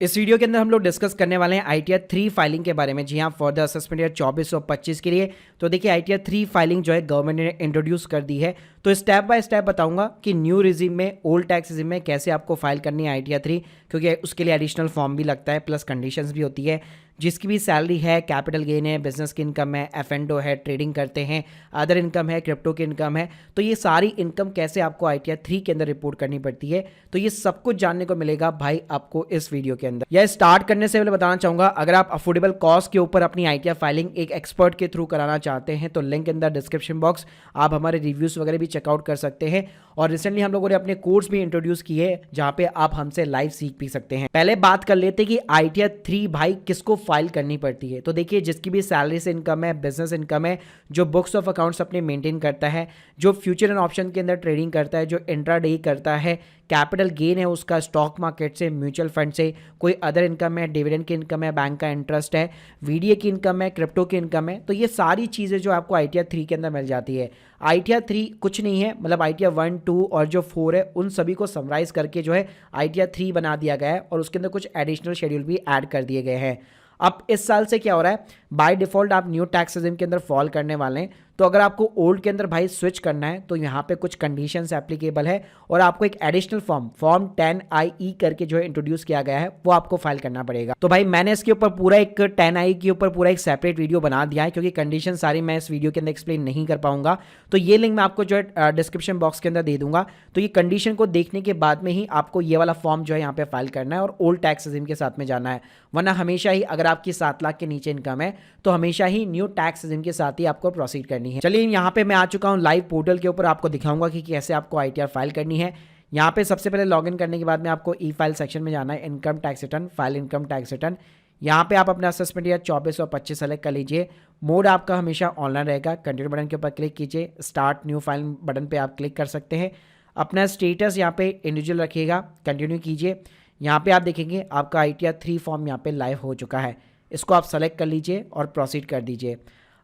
इस वीडियो के अंदर हम लोग डिस्कस करने वाले हैं आईटीआर 3 फाइलिंग के बारे में। जी हाँ, फॉर द असेसमेंट ईयर 24 और 25 के लिए। तो देखिए आईटीआर 3 फाइलिंग जो है गवर्नमेंट ने इंट्रोड्यूस कर दी है। तो स्टेप बाय स्टेप बताऊंगा कि न्यू रिजिम में, ओल्ड टैक्स रिजिम में कैसे आपको फाइल करनी है आईटीआर 3, क्योंकि उसके लिए एडिशनल फॉर्म भी लगता है प्लस कंडीशंस भी होती है। जिसकी भी सैलरी है, कैपिटल गेन है, बिजनेस की इनकम है, एफ&ओ है, ट्रेडिंग करते हैं, अदर इनकम है, क्रिप्टो की इनकम है, तो ये सारी इनकम कैसे आपको आईटीआर 3 के अंदर रिपोर्ट करनी पड़ती है, तो ये सब कुछ जानने को मिलेगा भाई आपको इस वीडियो के अंदर। यह स्टार्ट करने से पहले बताना चाहूंगा, अगर आप अफोर्डेबल कॉस्ट के ऊपर अपनी आईटीआर फाइलिंग एक एक्सपर्ट के थ्रू कराना चाहते हैं तो link in the description box, आप हमारे रिव्यूज वगैरह भी चेकआउट कर सकते हैं। और रिसेंटली हम लोगों ने अपने कोर्स भी इंट्रोड्यूस किए जहां पे आप हमसे लाइव सीख भी सकते हैं। पहले बात कर लेते कि आईटीआर 3 भाई किसको फाइल करनी पड़ती है। तो देखिए, जिसकी भी सैलरी से इनकम है, बिजनेस इनकम है, जो बुक्स ऑफ अकाउंट्स अपने मेंटेन करता है, जो फ्यूचर एंड ऑप्शन के अंदर ट्रेडिंग करता है, जो इंट्राडे करता है, कैपिटल गेन है उसका स्टॉक मार्केट से, म्यूचुअल फंड से, कोई अदर इनकम है, डिविडेंड की इनकम है, बैंक का इंटरेस्ट है, वीडीए की इनकम है, क्रिप्टो की इनकम है, तो ये सारी चीज़ें जो आपको आईटीआर 3 के अंदर मिल जाती है। आईटीआर 3 कुछ नहीं है, मतलब आईटीआर 1, 2 और जो 4 है उन सभी को समराइज करके जो है आईटीआर 3 बना दिया गया है, और उसके अंदर कुछ एडिशनल शेड्यूल भी ऐड कर दिए गए हैं। अब इस साल से क्या हो रहा है, बाय डिफॉल्ट आप न्यू टैक्स रेजिम के अंदर फॉल करने वाले हैं। तो अगर आपको ओल्ड के अंदर भाई स्विच करना है तो यहाँ पे कुछ कंडीशंस एप्लीकेबल है, और आपको एक एडिशनल फॉर्म 10IE करके जो है इंट्रोड्यूस किया गया है वो आपको फाइल करना पड़ेगा। तो भाई मैंने इसके ऊपर पूरा एक 10IE के ऊपर पूरा एक सेपरेट वीडियो बना दिया है, क्योंकि कंडीशन सारी मैं इस वीडियो के अंदर एक्सप्लेन नहीं कर पाऊंगा। तो ये लिंक मैं आपको जो है डिस्क्रिप्शन बॉक्स के अंदर दे दूंगा। तो ये कंडीशन को देखने के बाद में ही आपको ये वाला फॉर्म जो है यहाँ पे फाइल करना है और ओल्ड टैक्स रेजिम के साथ में जाना है। वरना हमेशा ही अगर आपकी 7 लाख के नीचे इनकम है तो हमेशा ही न्यू टैक्स रेजिम के साथ ही आपको प्रोसीड करनी है। चलिए, यहाँ पे मैं आ चुका हूँ लाइव पोर्टल के ऊपर, आपको दिखाऊंगा कि कैसे आपको आईटीआर फाइल करनी है। यहाँ पे सबसे पहले लॉगिन करने के बाद में आपको ई फाइल सेक्शन में जाना है, income tax return, file income tax return. यहाँ पे आप अपना असेसमेंट ईयर 24 और 25 सेलेक्ट कर लीजिए। मोड आपका हमेशा ऑनलाइन रहेगा। कंटिन्यू बटन के ऊपर क्लिक कीजिए, स्टार्ट न्यू फाइल बटन पे आप क्लिक कर सकते हैं। अपना स्टेटस यहाँ पे इंडिविजुअल रखिएगा, कंटिन्यू कीजिए। यहाँ पे आप देखेंगे आपका आईटीआर 3 फॉर्म यहाँ पे लाइव हो चुका है, इसको आप सेलेक्ट कर लीजिए और प्रोसीड कर दीजिए।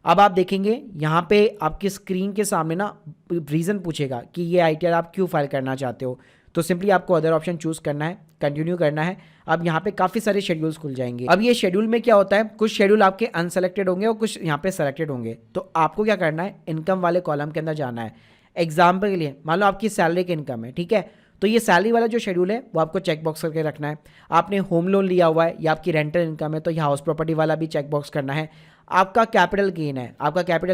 अब आप देखेंगे यहाँ पे आपकी स्क्रीन के सामने ना रीज़न पूछेगा कि ये आईटीआर आप क्यों फाइल करना चाहते हो। तो सिंपली आपको अदर ऑप्शन चूज़ करना है, कंटिन्यू करना है। अब यहाँ पे काफ़ी सारे शेड्यूल्स खुल जाएंगे। अब ये शेड्यूल में क्या होता है, कुछ शेड्यूल आपके अनसेलेक्टेड होंगे और कुछ यहाँ पे सेलेक्टेड होंगे। तो आपको क्या करना है, इनकम वाले कॉलम के अंदर जाना है। एग्जाम्पल के लिए मान लो आपकी सैलरी की इनकम है, ठीक है, तो ये सैलरी वाला जो शेड्यूल है वो आपको चेक बॉक्स करके रखना है। आपने होम लोन लिया हुआ है या आपकी रेंटल इनकम है तो ये हाउस प्रॉपर्टी वाला भी चेक बॉक्स करना है। आपका कैपिटल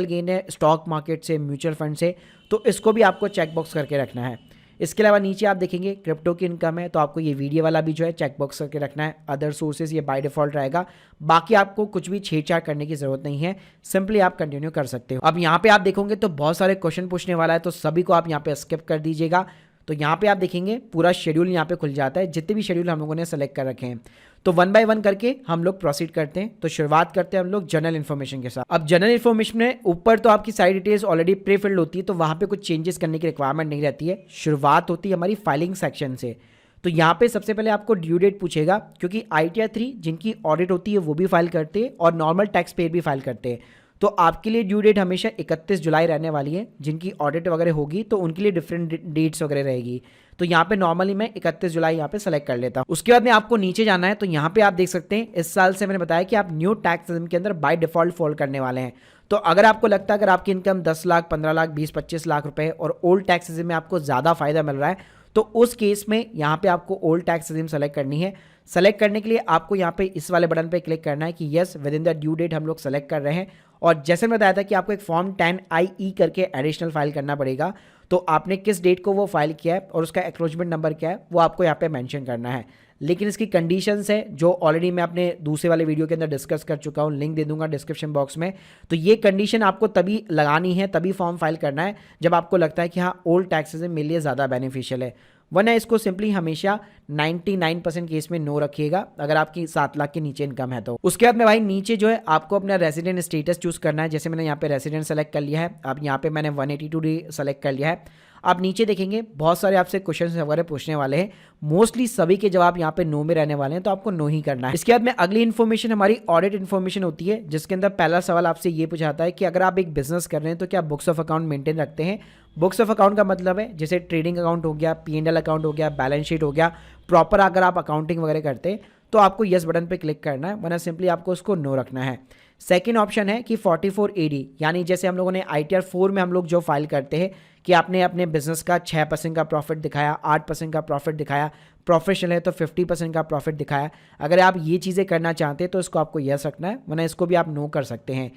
गेन है स्टॉक मार्केट से, म्यूचुअल फंड से, तो इसको भी आपको चेक बॉक्स करके रखना है। इसके अलावा नीचे आप देखेंगे क्रिप्टो की इनकम है तो आपको ये वीडियो वाला भी जो है चेक बॉक्स करके रखना है। अदर सोर्सेज ये बाय डिफॉल्ट रहेगा, बाकी आपको कुछ भी छेड़छाड़ करने की जरूरत नहीं है, सिंपली आप कंटिन्यू कर सकते हो। अब यहाँ पे आप देखोगे तो बहुत सारे क्वेश्चन पूछने वाला है, तो सभी को आप यहाँ पे स्किप कर दीजिएगा। तो यहाँ पे आप देखेंगे पूरा शेड्यूल यहाँ पे खुल जाता है, जितने भी शेड्यूल हम लोगों ने सेलेक्ट कर रखे हैं। तो 1 बाय 1 करके हम लोग प्रोसीड करते हैं। तो शुरुआत करते हैं हम लोग जनरल इन्फॉर्मेशन के साथ। अब जनरल इन्फॉर्मेशन में ऊपर तो आपकी सारी डिटेल्स ऑलरेडी प्री फिल्ड होती है, तो वहाँ पे कुछ चेंजेस करने की रिक्वायरमेंट नहीं रहती है। शुरुआत होती है हमारी फाइलिंग सेक्शन से। तो यहाँ पे सबसे पहले आपको ड्यू डेट पूछेगा, क्योंकि आईटीआर 3 जिनकी ऑडिट होती है वो भी फाइल करते हैं और नॉर्मल टैक्स पेयर भी फाइल करते हैं। तो आपके लिए ड्यू डेट हमेशा 31 जुलाई रहने वाली है। जिनकी ऑडिट वगैरह होगी तो उनके लिए डिफरेंट डेट्स वगैरह रहेगी। तो यहाँ पे नॉर्मली मैं 31 जुलाई यहाँ पे सेलेक्ट कर लेता हूँ। उसके बाद में आपको नीचे जाना है, तो यहाँ पे आप देख सकते हैं इस साल से मैंने बताया कि आप न्यू टैक्स रेजिम के अंदर बाय डिफॉल्ट फॉल करने वाले हैं। तो अगर आपको लगता है अगर आपकी इनकम 10 लाख, 15 लाख, 20-25 लाख रुपए और ओल्ड टैक्स रेजिम में आपको ज़्यादा फायदा मिल रहा है, तो उस केस में यहाँ पे आपको ओल्ड टैक्स रेजिम सेलेक्ट करनी है। सेलेक्ट करने के लिए आपको यहाँ पे इस वाले बटन पे क्लिक करना है कि yes within the due date हम लोग सेलेक्ट कर रहे हैं। और जैसे मैं बताया था कि आपको एक फॉर्म 10IE करके एडिशनल फाइल करना पड़ेगा। तो आपने किस डेट को वो फाइल किया है और उसका एक्नॉलेजमेंट नंबर क्या है वो आपको यहाँ पे मेंशन करना है। लेकिन इसकी कंडीशंस है जो ऑलरेडी मैं अपने दूसरे वाले वीडियो के अंदर डिस्कस कर चुका हूँ, लिंक दे दूंगा डिस्क्रिप्शन बॉक्स में। तो ये कंडीशन आपको तभी लगानी है, तभी फॉर्म फाइल करना है जब आपको लगता है कि हाँ ओल्ड टैक्स रेजिम मेरे लिए ज़्यादा बेनिफिशियल है। वरना इसको सिंपली हमेशा 99% केस में नो रखिएगा अगर आपकी 7 लाख के नीचे इनकम है तो। उसके बाद में भाई नीचे जो है आपको अपना रेजिडेंट स्टेटस चूज करना है। जैसे मैंने यहाँ पे रेजिडेंट सेलेक्ट कर लिया है, अब यहाँ पे मैंने 182 डे सेलेक्ट कर लिया है। आप नीचे देखेंगे बहुत सारे आपसे क्वेश्चन वगैरह पूछने वाले हैं, मोस्टली सभी के जवाब यहाँ पे नो में रहने वाले हैं, तो आपको नो ही करना है। इसके बाद में अगली इन्फॉर्मेशन हमारी ऑडिट इन्फॉर्मेशन होती है, जिसके अंदर पहला सवाल आपसे ये पूछाता है कि अगर आप एक बिजनेस कर रहे हैं तो क्या बुक्स ऑफ अकाउंट मेंटेन रखते हैं। बुक्स ऑफ अकाउंट का मतलब है जैसे ट्रेडिंग अकाउंट हो गया, P&L अकाउंट हो गया, बैलेंस शीट हो गया, प्रॉपर अगर आप अकाउंटिंग वगैरह करते हैं तो आपको यस बटन पे क्लिक करना है, वरना सिंपली आपको उसको नो रखना है। सेकंड ऑप्शन है कि 44AD, यानी जैसे हम लोगों ने ITR 4 में हम लोग जो फाइल करते हैं कि आपने अपने बिजनेस का 6% का प्रॉफिट दिखाया, 8% का प्रॉफिट दिखाया, प्रोफेशनल है तो 50% का प्रॉफिट दिखाया। अगर आप ये चीज़ें करना चाहते हैं तो इसको आपको यस रखना है, वरना इसको भी आप नो कर सकते हैं।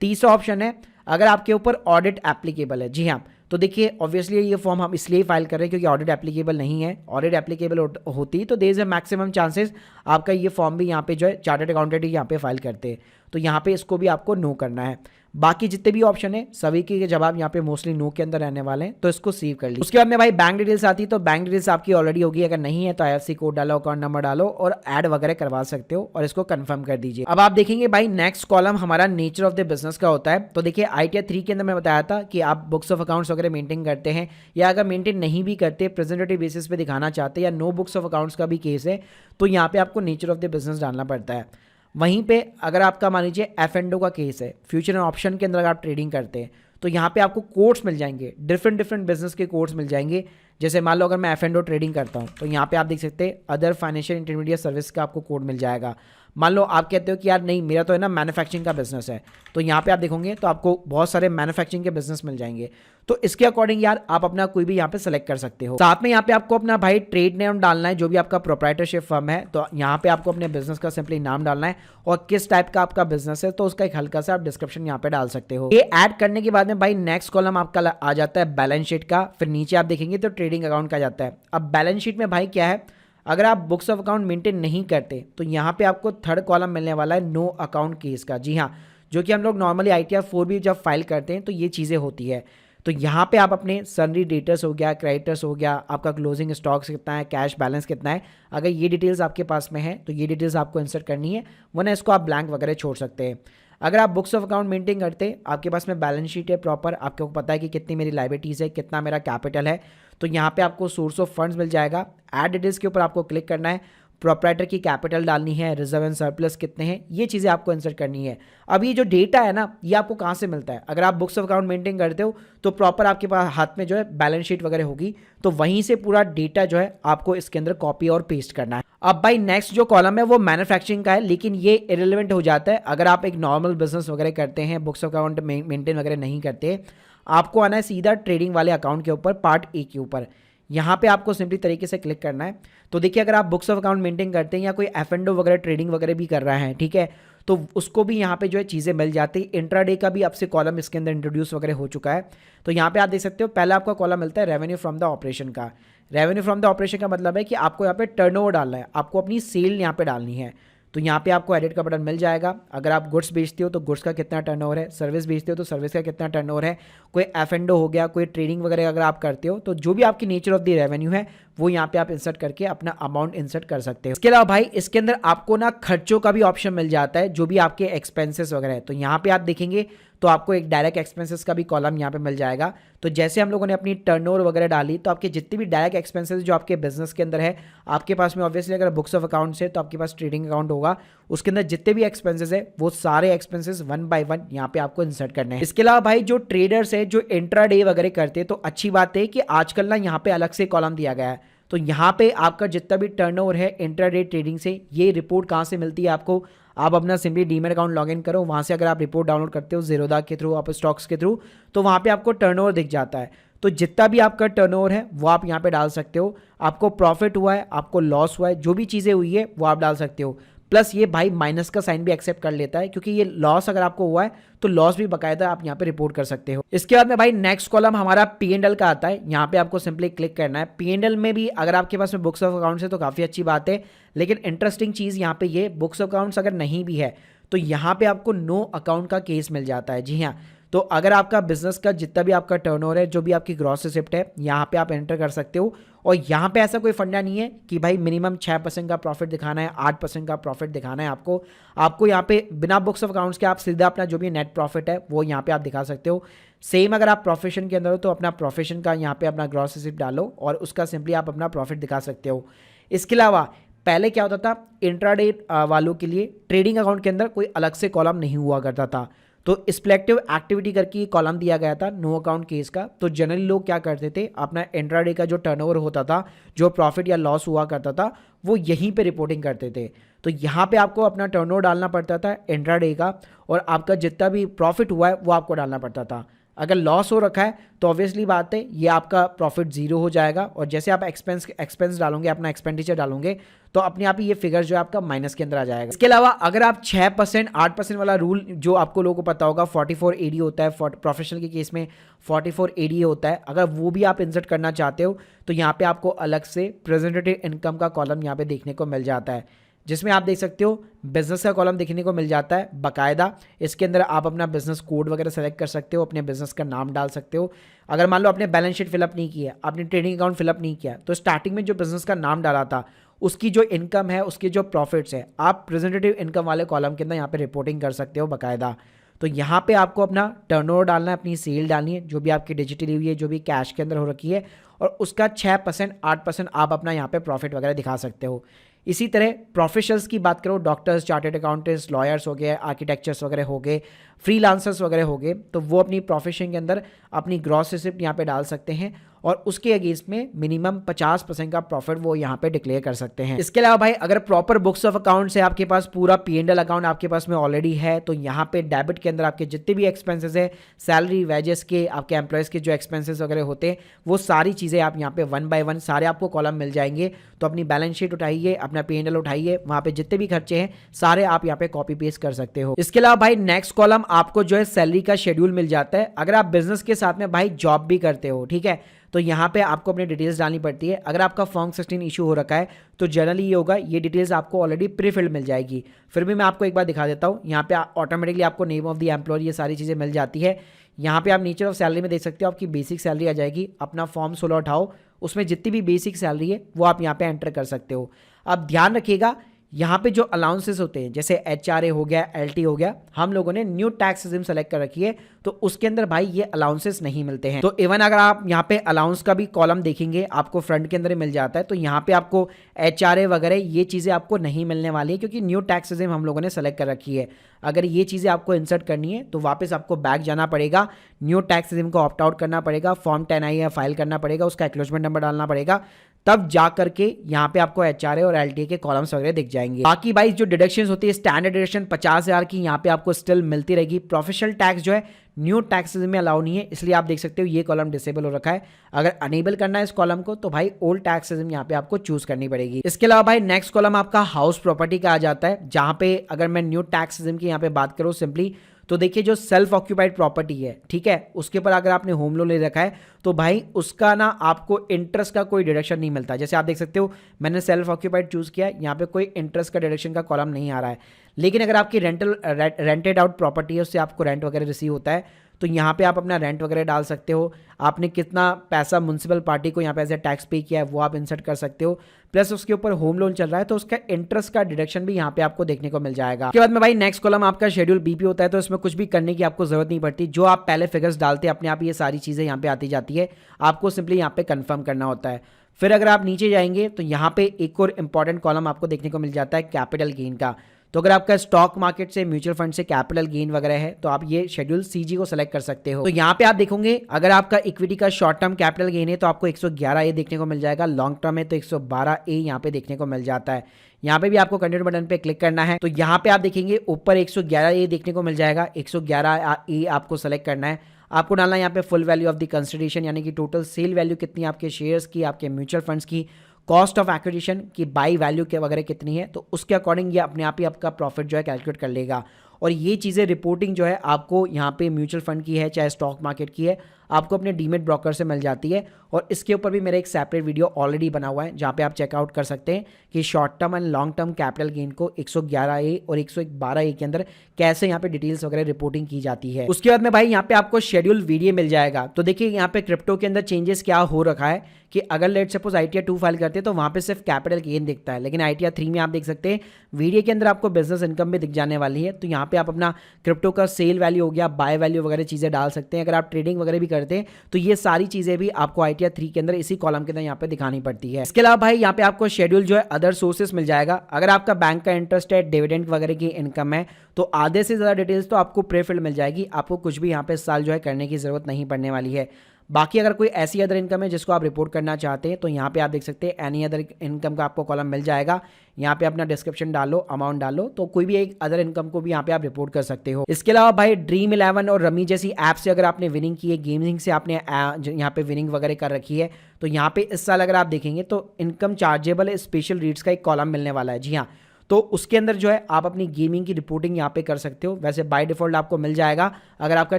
तीसरा ऑप्शन है अगर आपके ऊपर ऑडिट एप्लीकेबल है। जी हाँ, तो देखिए ऑब्वियसली ये फॉर्म हम इसलिए फाइल कर रहे हैं क्योंकि ऑडिट एप्लीकेबल नहीं है। ऑडिट एप्लीकेबल होती तो there is a maximum chances आपका ये फॉर्म भी यहाँ पे जो है चार्टर्ड अकाउंटेंट ही यहाँ पे फाइल करते हैं, तो यहाँ पे इसको भी आपको नो करना है। बाकी जितने भी ऑप्शन है सभी के जवाब यहाँ पे मोस्टली नो के अंदर रहने वाले हैं, तो इसको सेव कर लीजिए। उसके बाद में भाई बैंक डिटेल्स आती है, तो बैंक डिटेल्स आपकी ऑलरेडी होगी, अगर नहीं है तो IFSC कोड डालो, अकाउंट नंबर डालो और ऐड वगैरह करवा सकते हो और इसको कंफर्म कर दीजिए। अब आप देखेंगे भाई नेक्स्ट कॉलम हमारा नेचर ऑफ द बिजनेस का होता है। तो देखिए ITR 3 के अंदर मैं बताया था कि आप बुक्स ऑफ अकाउंट्स वगैरह मेंटेन करते हैं, या अगर मेंटेन नहीं भी करते, प्रेजेंटेटिव बेसिस पे दिखाना चाहते हैं, या नो बुक्स ऑफ अकाउंट्स का भी केस है, तो यहाँ पे आपको नेचर ऑफ द बिजनेस डालना पड़ता है। वहीं पे अगर आपका मान लीजिए F&O का केस है, फ्यूचर एंड ऑप्शन के अंदर अगर आप ट्रेडिंग करते हैं, तो यहाँ पे आपको कोड्स मिल जाएंगे, डिफरेंट बिजनेस के कोड्स मिल जाएंगे। जैसे मान लो अगर मैं F&O ट्रेडिंग करता हूँ तो यहाँ पे आप देख सकते हैं अदर फाइनेंशियल इंटरमीडिएट सर्विस का आपको कोड मिल जाएगा। मान लो आप कहते हो कि यार नहीं मेरा तो है ना मैन्युफैक्चरिंग का बिजनेस है, तो यहाँ पे आप देखोगे तो आपको बहुत सारे मैन्युफैक्चरिंग के बिजनेस मिल जाएंगे, तो इसके अकॉर्डिंग यार आप अपना कोई भी यहाँ पे सेलेक्ट कर सकते हो। साथ में यहाँ पे आपको अपना भाई ट्रेड नेम डालना है, जो भी आपका प्रोप्राइटरशिप फर्म है, तो यहाँ पे आपको अपने बिजनेस का सिंपली नाम डालना है और किस टाइप का आपका बिजनेस है, तो उसका एक हल्का सा आप डिस्क्रिप्शन यहाँ पे डाल सकते हो। ये ऐड करने के बाद में भाई नेक्स्ट कॉलम आपका आ जाता है बैलेंस शीट का, फिर नीचे आप देखेंगे तो ट्रेडिंग अकाउंट का जाता है। अब बैलेंस शीट में भाई क्या है, अगर आप बुक्स ऑफ अकाउंट मेंटेन नहीं करते तो यहाँ पे आपको थर्ड कॉलम मिलने वाला है नो अकाउंट केस का। जी हाँ, जो कि हम लोग नॉर्मली ITR 4 भी जब फाइल करते हैं तो ये चीज़ें होती है। तो यहाँ पे आप अपने सनरी डेटर्स हो गया, क्रेडिटर्स हो गया, आपका क्लोजिंग स्टॉक्स कितना है, कैश बैलेंस कितना है, अगर ये डिटेल्स आपके पास में है तो ये डिटेल्स आपको इंसर्ट करनी है, वरना इसको आप ब्लैंक वगैरह छोड़ सकते हैं। अगर आप बुक्स ऑफ अकाउंट मेंटेन करते, आपके पास में बैलेंस शीट है प्रॉपर, आपको पता है कि कितनी मेरी लायबिलिटीज़ है, कितना मेरा कैपिटल है, तो यहाँ पे आपको सोर्स ऑफ फंड्स मिल जाएगा। ऐड डिटेल्स के ऊपर आपको क्लिक करना है, प्रोप्राइटर की कैपिटल डालनी है, रिजर्व एंड सरप्लस कितने हैं, ये चीज़ें आपको इंसर्ट करनी है। अब ये जो डेटा है ना, ये आपको कहाँ से मिलता है, अगर आप बुक्स ऑफ अकाउंट मेंटेन करते हो तो प्रॉपर आपके पास हाथ में जो है बैलेंस शीट वगैरह होगी, तो वहीं से पूरा डेटा जो है आपको इसके अंदर कॉपी और पेस्ट करना है। अब भाई नेक्स्ट जो कॉलम है वो मैन्युफैक्चरिंग का है, लेकिन ये इरेलेवेंट हो जाता है अगर आप एक नॉर्मल बिजनेस वगैरह करते हैं, बुक्स ऑफ अकाउंट मेंटेन वगैरह नहीं करते। आपको आना है सीधा ट्रेडिंग वाले अकाउंट के ऊपर, पार्ट ए के ऊपर। यहाँ पे आपको सिंपली तरीके से क्लिक करना है। तो देखिए अगर आप बुक्स ऑफ अकाउंट मेंटेन करते हैं या कोई F&O वगैरह ट्रेडिंग वगैरह भी कर रहा है, ठीक है, तो उसको भी यहाँ पे जो है चीज़ें मिल जाती है। इंट्राडे का भी आपसे कॉलम इसके अंदर इंट्रोड्यूस वगैरह हो चुका है। तो यहाँ पे आप देख सकते हो पहला आपका कॉलम मिलता है रेवेन्यू फ्रॉम द ऑपरेशन का। रेवेन्यू फ्रॉम द ऑपरेशन का मतलब है कि आपको यहाँ पे टर्नओवर डालना है, आपको अपनी सेल यहाँ पे डालनी है। तो यहाँ पे आपको एडिट का बटन मिल जाएगा। अगर आप गुड्स बेचते हो तो गुड्स का कितना टर्नओवर है, सर्विस बेचते हो तो सर्विस का कितना टर्नओवर है, कोई F&O हो गया, कोई ट्रेडिंग वगैरह अगर आप करते हो तो जो भी आपकी नेचर ऑफ द रेवेन्यू है वो यहाँ पे आप इंसर्ट करके अपना अमाउंट इंसर्ट कर सकते हो। इसके अलावा भाई इसके अंदर आपको ना खर्चों का भी ऑप्शन मिल जाता है, जो भी आपके एक्सपेंसेस वगैरह है। तो यहाँ पे आप देखेंगे तो आपको एक डायरेक्ट एक्सपेंसेस का भी कॉलम यहाँ पे मिल जाएगा। तो जैसे हम लोगों ने अपनी टर्नओवर वगैरह डाली, तो आपके जितने भी डायरेक्ट एक्सपेंसेस जो आपके बिजनेस के अंदर है, आपके पास में ऑब्वियसली अगर बुक्स ऑफ अकाउंट्स है तो आपके पास ट्रेडिंग अकाउंट होगा, उसके अंदर जितने भी एक्सपेंसेस है वो सारे एक्सपेंसेस 1 बाय 1 यहाँ पे आपको इंसर्ट करने हैं। इसके अलावा भाई जो ट्रेडर्स है जो इंट्राडे वगैरह करते हैं, तो अच्छी बात है कि आजकल ना यहाँ पे अलग से कॉलम दिया गया है। तो यहाँ पे आपका जितना भी टर्नओवर है इंट्राडे ट्रेडिंग से, ये रिपोर्ट कहाँ से मिलती है आपको, आप अपना सिंपली डीमैट अकाउंट लॉगिन करो, वहाँ से अगर आप रिपोर्ट डाउनलोड करते हो ज़ीरोधा के थ्रू, आप स्टॉक्स के थ्रू, तो वहाँ पे आपको टर्नओवर दिख जाता है। तो जितना भी आपका टर्नओवर है वो आप यहाँ पे डाल सकते हो, आपको प्रॉफिट हुआ है, आपको लॉस हुआ है, जो भी चीज़ें हुई है वो आप डाल सकते हो। प्लस ये भाई माइनस का साइन भी एक्सेप्ट कर लेता है, क्योंकि ये लॉस अगर आपको हुआ है तो लॉस भी बाकायदा आप यहाँ पे रिपोर्ट कर सकते हो। इसके बाद में भाई नेक्स्ट कॉलम हमारा P&L का आता है। यहाँ पे आपको सिंपली क्लिक करना है। P&L में भी अगर आपके पास में बुक्स ऑफ अकाउंट्स है तो काफ़ी अच्छी बात है, लेकिन इंटरेस्टिंग चीज़ यहाँ पे ये बुक्स ऑफ अकाउंट्स अगर नहीं भी है तो यहाँ पे आपको नो अकाउंट का केस मिल जाता है। जी हाँ, तो अगर आपका बिजनेस का जितना भी आपका टर्नओवर है, जो भी आपकी ग्रॉस रिसिप्ट है, यहाँ पे आप एंटर कर सकते हो। और यहाँ पे ऐसा कोई फंडा नहीं है कि भाई मिनिमम 6% का प्रॉफिट दिखाना है, 8% का प्रॉफिट दिखाना है आपको यहाँ पे बिना बुक्स ऑफ अकाउंट्स के आप सीधा अपना जो भी नेट प्रॉफिट है वो यहाँ पे आप दिखा सकते हो। सेम अगर आप प्रोफेशन के अंदर हो तो अपना प्रोफेशन का यहाँ पे अपना ग्रॉस रिसिप्ट डालो और उसका सिंपली आप अपना प्रॉफिट दिखा सकते हो। इसके अलावा पहले क्या होता था, इंट्राडे वालों के लिए ट्रेडिंग अकाउंट के अंदर कोई अलग से कॉलम नहीं हुआ करता था, तो स्पेक्टिव एक्टिविटी करके कॉलम दिया गया था नो अकाउंट केस का। तो जनरली लोग क्या करते थे, अपना इंट्राडे का जो टर्नओवर होता था, जो प्रॉफिट या लॉस हुआ करता था, वो यहीं पे रिपोर्टिंग करते थे। तो यहाँ पे आपको अपना टर्नओवर डालना पड़ता था इंट्राडे का, और आपका जितना भी प्रॉफिट हुआ है वो आपको डालना पड़ता था। अगर लॉस हो रखा है तो ऑब्वियसली बात है ये आपका प्रॉफिट जीरो हो जाएगा, और जैसे आप एक्सपेंस डालोगे, अपना एक्सपेंडिचर डालोगे, तो अपने आप ही ये फिगर जो है आपका माइनस के अंदर आ जाएगा। इसके अलावा अगर आप 6% 8% वाला रूल जो आपको लोगों को पता होगा 44 AD होता है, प्रोफेशनल के केस में 44 AD होता है, अगर वो भी आप इंसर्ट करना चाहते हो तो यहाँ पे आपको अलग से प्रेजेंटेटिव इनकम का कॉलम यहाँ पे देखने को मिल जाता है, जिसमें आप देख सकते हो बिजनेस का कॉलम देखने को मिल जाता है बाकायदा। इसके अंदर आप अपना बिजनेस कोड वगैरह सेलेक्ट कर सकते हो, अपने बिजनेस का नाम डाल सकते हो। अगर मान लो आपने बैलेंस शीट फिलअप नहीं किया, आपने ट्रेडिंग अकाउंट फिलअप नहीं किया, तो स्टार्टिंग में जो बिजनेस का नाम डाला था उसकी जो इनकम है, उसके जो प्रॉफिट्स है, आप प्रेजेंटेटिव इनकम वाले कॉलम के अंदर यहाँ पे रिपोर्टिंग कर सकते हो बाकायदा। तो यहाँ पे आपको अपना टर्नओवर डालना है, अपनी सेल डालनी है जो भी आपकी डिजिटली हुई है, जो भी कैश के अंदर हो रखी है, और उसका 6% 8% आप अपना यहाँ पे प्रॉफिट वगैरह दिखा सकते हो। इसी तरह प्रोफेशनल्स की बात करो, डॉक्टर्स, चार्टर्ड अकाउंटेंट्स, लॉयर्स हो गए, आर्किटेक्चर्स वगैरह हो गए, फ्रीलांसर्स वगैरह हो गए, तो वो अपनी प्रोफेशन के अंदर अपनी ग्रॉस रिसिप्ट यहाँ पे डाल सकते हैं, और उसके अगेंस्ट में मिनिमम 50% का प्रॉफिट वो यहाँ पे डिक्लेयर कर सकते हैं। इसके अलावा भाई अगर प्रॉपर बुक्स ऑफ अकाउंट्स है आपके पास, पूरा P&L अकाउंट आपके पास में ऑलरेडी है, तो यहाँ पे डेबिट के अंदर आपके जितने भी एक्सपेंसेस है, सैलरी, वेजेस के, आपके एम्प्लॉयज़ के जो एक्सपेंसेस वगैरह होते हैं, वो सारी चीज़ें आप यहाँ पे 1 by 1 सारे आपको कॉलम मिल जाएंगे। तो अपनी बैलेंस शीट उठाइए, अपना P&L उठाइए, वहाँ पे जितने भी खर्चे हैं सारे आप यहाँ पे कॉपी पेस्ट कर सकते हो। इसके अलावा भाई नेक्स्ट कॉलम आपको जो है सैलरी का शेड्यूल मिल जाता है। अगर आप बिजनेस के साथ में भाई जॉब भी करते हो, ठीक है, तो यहाँ पे आपको अपनी डिटेल्स डालनी पड़ती है। अगर आपका फॉर्म 16 इशू हो रखा है तो जनरली ये होगा, ये डिटेल्स आपको ऑलरेडी प्री फिल्ड मिल जाएगी। फिर भी मैं आपको एक बार दिखा देता हूँ, यहाँ पे ऑटोमेटिकली आपको नेम ऑफ द एम्प्लॉयर, ये सारी चीज़ें मिल जाती है। यहाँ पे आप नीचे ऑफ सैलरी में देख सकते हो आपकी बेसिक सैलरी आ जाएगी। अपना फॉर्म 16 उठाओ, उसमें जितनी भी बेसिक सैलरी है वो आप यहाँ पे एंटर कर सकते हो। अब ध्यान रखिएगा, यहाँ पे जो अलाउंसेस होते हैं जैसे HRA हो गया, LT हो गया, हम लोगों ने न्यू टैक्स सिस्टम सेलेक्ट कर रखी है, तो उसके अंदर भाई ये अलाउंसेस नहीं मिलते हैं। तो इवन अगर आप यहाँ पे अलाउंस का भी कॉलम देखेंगे आपको फ्रंट के अंदर ही मिल जाता है, तो यहाँ पे आपको HRA वगैरह ये चीज़ें आपको नहीं मिलने वाली है, क्योंकि न्यू टैक्स सिस्टम हम लोगों ने सेलेक्ट कर रखी है। अगर ये चीज़ें आपको इंसर्ट करनी है तो वापस आपको बैक जाना पड़ेगा, न्यू टैक्स सिस्टम को ऑप्ट आउट करना पड़ेगा, फॉर्म 10I फाइल करना पड़ेगा, उसका एक्नॉलेजमेंट नंबर डालना पड़ेगा, तब जा करके यहाँ पे आपको HRA और LTA के कॉलम्स वगैरह दिख जाएंगे। बाकी भाई जो डिडक्शंस होती है, स्टैंडर्ड डिडक्शन 50,000 की यहाँ पे आपको स्टिल मिलती रहेगी। प्रोफेशनल टैक्स जो है न्यू टैक्स में अलाउ नहीं है, इसलिए आप देख सकते हो ये कॉलम डिसेबल हो रखा है। अगर अनेबल करना है इस कॉलम को तो भाई ओल्ड टैक्स सिस्टम यहाँ पे आपको चूज करनी पड़ेगी। इसके अलावा भाई नेक्स्ट कॉलम आपका हाउस प्रॉपर्टी का आ जाता है, जहां पे अगर मैं न्यू टैक्स सिस्टम की यहाँ पे बात करूँ सिंपली, तो देखिए जो सेल्फ ऑक्यूपाइड प्रॉपर्टी है, ठीक है, उसके ऊपर अगर आपने होम लोन ले रखा है तो भाई उसका ना आपको इंटरेस्ट का कोई डिडक्शन नहीं मिलता। जैसे आप देख सकते हो मैंने सेल्फ ऑक्यूपाइड चूज किया, यहाँ पे कोई इंटरेस्ट का डिडक्शन का कॉलम नहीं आ रहा है। लेकिन अगर आपकी रेंटेड आउट प्रॉपर्टी है, उससे आपको रेंट वगैरह रिसीव होता है, तो यहाँ पे आप अपना रेंट वगैरह डाल सकते हो। आपने कितना पैसा म्युनिसिपल पार्टी को यहाँ पे एज ए टैक्स पे किया है वो आप इंसर्ट कर सकते हो। प्लस उसके ऊपर होम लोन चल रहा है तो उसका इंटरेस्ट का डिडक्शन भी यहाँ पे आपको देखने को मिल जाएगा। उसके बाद में भाई नेक्स्ट कॉलम आपका शेड्यूल बीपी होता है, तो इसमें कुछ भी करने की आपको जरूरत नहीं पड़ती। जो आप पहले फिगर्स डालते हैं अपने आप ये सारी चीज़ें यहाँ पे आती जाती है, आपको सिंपली यहाँ पे कंफर्म करना होता है। फिर अगर आप नीचे जाएंगे तो यहाँ पे एक और इंपॉर्टेंट कॉलम आपको देखने को मिल जाता है कैपिटल गेन का। तो अगर आपका स्टॉक मार्केट से, म्यूचुअल फंड से कैपिटल गेन वगैरह है तो आप ये शेड्यूल CG को सेलेक्ट कर सकते हो। तो यहाँ पे आप देखोगे अगर आपका इक्विटी का शॉर्ट टर्म कैपिटल गेन है तो आपको 111A देखने को मिल जाएगा, लॉन्ग टर्म है तो 112A यहाँ पे देखने को मिल जाता है। यहाँ पे भी आपको कंटिन्यू बटन पे क्लिक करना है, तो यहाँ पे आप देखेंगे ऊपर 111A देखने को मिल जाएगा, 111A आपको सेलेक्ट करना है। आपको डालना है यहाँ पे full value of the consideration, यानी कि टोटल सेल वैल्यू कितनी है आपके शेयर्स की, आपके म्यूचुअल फंड्स की, कॉस्ट ऑफ एक्विजिशन की बाई वैल्यू के वगैरह कितनी है, तो उसके अकॉर्डिंग ये अपने आप ही आपका प्रॉफिट जो है कैलकुलेट कर लेगा। और ये चीज़ें रिपोर्टिंग जो है आपको यहाँ पे म्यूचुअल फंड की है चाहे स्टॉक मार्केट की है, आपको अपने डीमेट ब्रोकर से मिल जाती है। और इसके ऊपर भी मेरा एक सेपरेट वीडियो ऑलरेडी बना हुआ है जहाँ पे आप चेकआउट कर सकते हैं कि short term and long term capital gain को 111A और 112A के अंदर कैसे यहाँ पे डिटेल्स वगैरह रिपोर्टिंग की जाती है। उसके बाद में भाई यहाँ पे आपको शेड्यूल वीडियो मिल जाएगा। तो देखिए यहाँ पे क्रिप्टो के अंदर चेंजेस क्या हो रखा है कि अगर लेट सपोज ITR 2 फाइल करते हैं तो वहाँ पे सिर्फ कैपिटल गेन दिखता है, लेकिन ITR 3 में आप देख सकते हैं वीडियो के अंदर आपको बिजनेस इनकम भी दिख जाने वाली है। तो यहाँ पे आप अपना क्रिप्टो का सेल वैल्यू हो गया, बाय वैल्यू वगैरह चीज़ें डाल सकते हैं। अगर आप ट्रेडिंग वगैरह भी करते हैं तो ये सारी चीज़ें भी आपको ITR 3 के अंदर इसी कॉलम के अंदर यहाँ पे दिखानी पड़ती है। इसके अलावा भाई यहाँ पे आपको शेड्यूल जो है अदर सोर्सेस मिल जाएगा। अगर आपका बैंक का इंटरेस्ट है, डिविडेंड वगैरह की इनकम है, तो आधे से ज़्यादा डिटेल्स तो आपको प्री फिल्ड मिल जाएगी। आपको कुछ भी यहाँ पे इस साल जो है करने की ज़रूरत नहीं पड़ने वाली है। बाकी अगर कोई ऐसी अदर इनकम है जिसको आप रिपोर्ट करना चाहते हैं तो यहाँ पे आप देख सकते हैं एनी अदर इनकम का आपको कॉलम मिल जाएगा। यहाँ पे अपना डिस्क्रिप्शन डालो, अमाउंट डालो, तो कोई भी एक अदर इनकम को भी यहाँ पे आप रिपोर्ट कर सकते हो। इसके अलावा भाई ड्रीम 11 और रमी जैसी ऐप से अगर आपने विनिंग की है, गेमिंग से आपने यहाँ पे विनिंग वगैरह कर रखी है, तो यहाँ पे इस साल अगर आप देखेंगे तो इनकम चार्जेबल स्पेशल रीड्स का एक कॉलम मिलने वाला है। जी हाँ, तो उसके अंदर जो है आप अपनी गेमिंग की रिपोर्टिंग यहाँ पे कर सकते हो। वैसे बाय डिफॉल्ट आपको मिल जाएगा अगर आपका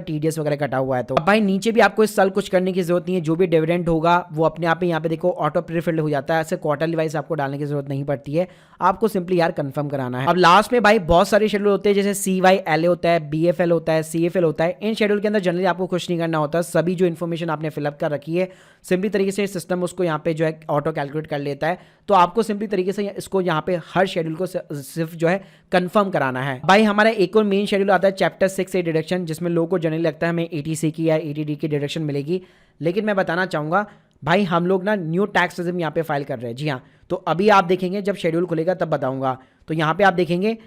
टीडीएस वगैरह कटा हुआ है तो। भाई नीचे भी आपको इस साल कुछ करने की जरूरत नहीं है, जो भी डिविडेंड होगा वो अपने आप ही यहाँ पे देखो ऑटो प्रीफिल्ड हो जाता है। ऐसे क्वार्टरली वाइज आपको डालने की जरूरत नहीं पड़ती है, आपको सिंपली यार कंफर्म कराना है। अब लास्ट में भाई बहुत सारे शेड्यूल होते हैं, जैसे CYLA होता है, BFL होता है, CFL होता है। इन शेड्यूल के अंदर जनरली आपको कुछ नहीं करना होता, सभी जो इन्फॉर्मेशन आपने फिलअप कर रखी है सिंपली तरीके से सिस्टम उसको यहाँ पे जो है ऑटो कैलकुलेट कर लेता है। तो आपको सिंपली तरीके से इसको यहाँ पे हर शेड्यूल को सिर्फ जो है कंफर्म कराना है। भाई हमारा एक और मेन शेड्यूल आता है चैप्टर 6A डिडक्शन, जिसमें लोगों को जनरली लगता है हमें ATC की या ATD की डिडक्शन मिलेगी, लेकिन मैं बताना चाहूंगा भाई हम लोग ना न्यू टैक्स रिजिम यहाँ पे फाइल कर रहे हैं। जी हाँ, तो अभी आप देखेंगे जब शेड्यूल खुलेगा तब बताऊंगा। तो यहाँ पे आप देखेंगे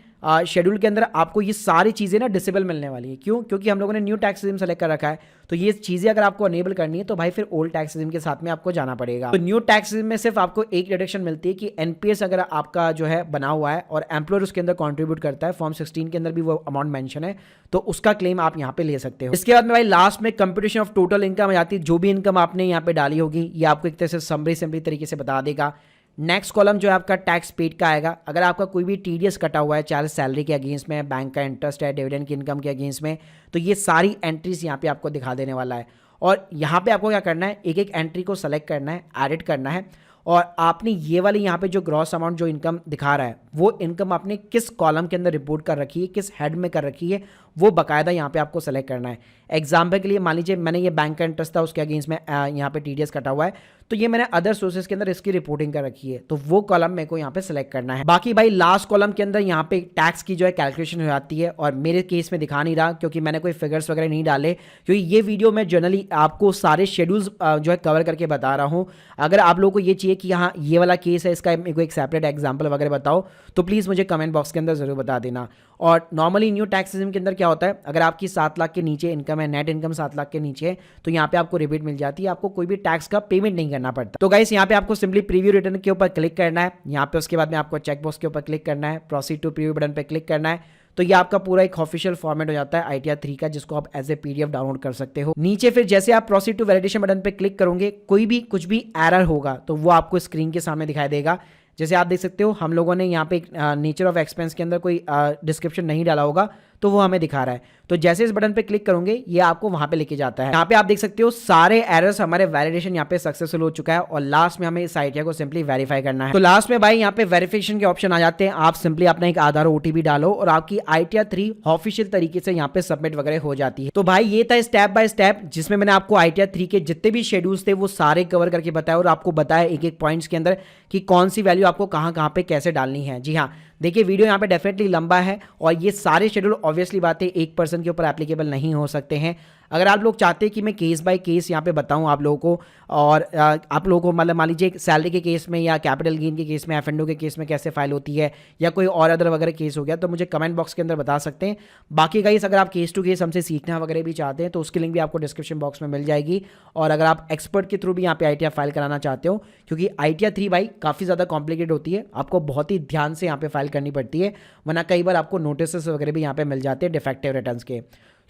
शेड्यूल के अंदर आपको ये सारी चीज़ें ना डिसेबल मिलने वाली है। क्यों? क्योंकि हम लोगों ने न्यू टैक्स रिजिम सेलेक्ट कर रखा है। तो ये चीज़ें अगर आपको अनेबल करनी है तो भाई फिर ओल्ड टैक्स रिजिम के साथ में आपको जाना पड़ेगा। तो न्यू टैक्स रिजिम में सिर्फ आपको एक डिडक्शन मिलती है कि NPS अगर आपका जो है बना हुआ है और एम्प्लॉयर उसके अंदर कॉन्ट्रीब्यूट करता है, फॉर्म 16 के अंदर भी वो अमाउंट मेंशन है, तो उसका क्लेम आप यहाँ पे ले सकते हो। इसके बाद में भाई लास्ट में कंप्यूटेशन ऑफ टोटल इनकम आ जाती है। जो भी इनकम आपने यहाँ पे डाली होगी ये आपको एक तरह से सिंपली तरीके से बता देगा। नेक्स्ट कॉलम जो है आपका टैक्स पेड का आएगा। अगर आपका कोई भी टीडीएस कटा हुआ है, चाहे सैलरी के अगेंस्ट में, बैंक का इंटरेस्ट है, डिविडेंड की इनकम के अगेंस्ट में, तो ये सारी एंट्रीज यहाँ पे आपको दिखा देने वाला है। और यहाँ पे आपको क्या करना है, एक एक एंट्री को सेलेक्ट करना है, एडिट करना है, और आपने ये वाली यहाँ पे जो ग्रॉस अमाउंट जो इनकम दिखा रहा है वो इनकम आपने किस कॉलम के अंदर रिपोर्ट कर रखी है, किस हेड में कर रखी है, वो बाकायदा यहाँ पे आपको सेलेक्ट करना है। एग्जाम्पल के लिए मान लीजिए मैंने ये बैंक का इंटरेस्ट था, उसके अगेंस्ट में यहाँ पे टीडीएस कटा हुआ है, तो ये मैंने अदर सोर्सेज के अंदर इसकी रिपोर्टिंग कर रखी है, तो वो कॉलम मेरे को यहाँ पे सेलेक्ट करना है। बाकी भाई लास्ट कॉलम के अंदर यहाँ पे टैक्स की जो है कैलकुलेशन हो जाती है, और मेरे केस में दिखा नहीं रहा क्योंकि मैंने कोई फिगर्स वगैरह नहीं डाले, क्योंकि ये वीडियो मैं जनरली आपको सारे शेड्यूल्स जो है कवर करके बता रहा हूँ। अगर आप लोगों को ये चाहिए कि हाँ ये वाला केस है, इसका मेरे को एक सेपरेट एग्जाम्पल वगैरह बताओ, तो प्लीज़ मुझे कमेंट बॉक्स के अंदर जरूर बता देना। और नॉर्मली न्यू टैक्स सिस्टम के अंदर क्या होता है, अगर आपकी 7 लाख के नीचे इनकम है, नेट इनकम 7 लाख के नीचे है, तो यहाँ पे आपको रिबेट मिल जाती है, आपको कोई भी टैक्स का पेमेंट नहीं करना पड़ता। तो गाइस यहाँ पे आपको सिंपली प्रीव्यू रिटर्न के ऊपर क्लिक करना है, यहाँ पे उसके बाद में आपको चेक बॉक्स के ऊपर क्लिक करना है, प्रोसीड टू प्रीव्यू बटन पे क्लिक करना है, तो ये आपका पूरा एक ऑफिशियल फॉर्मेट हो जाता है ITR 3 का, जिसको आप एज ए PDF डाउनलोड कर सकते हो। नीचे फिर जैसे आप प्रोसीड टू वैलिडेशन बटन पे क्लिक करोगे, कोई भी कुछ भी एरर होगा तो वो आपको स्क्रीन के सामने दिखाई देगा। जैसे आप देख सकते हो हम लोगों ने यहाँ पे नेचर ऑफ एक्सपेंस के अंदर कोई डिस्क्रिप्शन नहीं डाला होगा, तो वो हमें दिखा रहा है। तो जैसे इस बटन पे क्लिक करोगे ये आपको वहां पे लेके जाता है। यहाँ पे आप देख सकते हो सारे एरर्स हमारे वैलिडेशन यहाँ पे सक्सेसफुल हो चुका है, और लास्ट में हमें इस ITR को सिंपली वेरीफाई करना है। तो लास्ट में भाई यहाँ पे वेरिफिकेशन के ऑप्शन आ जाते हैं, आप सिंपली अपना एक आधार OTP डालो और आपकी ITR 3 ऑफिशियल तरीके से यहाँ पे सबमिट वगैरह हो जाती है। तो भाई ये था स्टेप बाय स्टेप, जिसमें मैंने आपको ITR 3 के जितने भी शेड्यूल्स थे वो सारे कवर करके बताया, और आपको बताया एक एक पॉइंट्स के अंदर कि कौन सी वैल्यू आपको कहाँ पे कैसे डालनी है। जी हाँ, देखिए वीडियो यहाँ पे डेफिनेटली लंबा है, और ये सारे शेड्यूल ऑब्वियसली बात है एक पर्सन के ऊपर एप्लीकेबल नहीं हो सकते हैं। अगर आप लोग चाहते हैं कि मैं केस बाय केस यहाँ पे बताऊँ आप लोगों को, और आप लोगों को मतलब मान लीजिए सैलरी के केस में या कैपिटल गेन के केस में, F&O के केस में कैसे फाइल होती है, या कोई और अदर वगैरह केस हो गया, तो मुझे कमेंट बॉक्स के अंदर बता सकते हैं। बाकी गाइस अगर आप केस टू केस हमसे सीखना वगैरह भी चाहते हैं तो उसकी लिंक भी आपको डिस्क्रिप्शन बॉक्स में मिल जाएगी। और अगर आप एक्सपर्ट के थ्रू भी यहाँ पे ITR फाइल कराना चाहते हो, क्योंकि ITR 3 भाई काफ़ी ज़्यादा कॉम्प्लिकेट होती है, आपको बहुत ही ध्यान से यहाँ पे फाइल करनी पड़ती है, वरना कई बार आपको नोटिस वगैरह भी यहाँ पे मिल जाते हैं डिफेक्टिव रिटर्न्स के।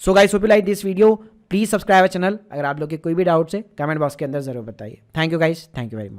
So guys hope you like this video, please subscribe channel. अगर आप लोग के कोई भी डाउट्स है कमेंट बॉक्स के अंदर जरूर बताइए। Thank you guys, thank you very much.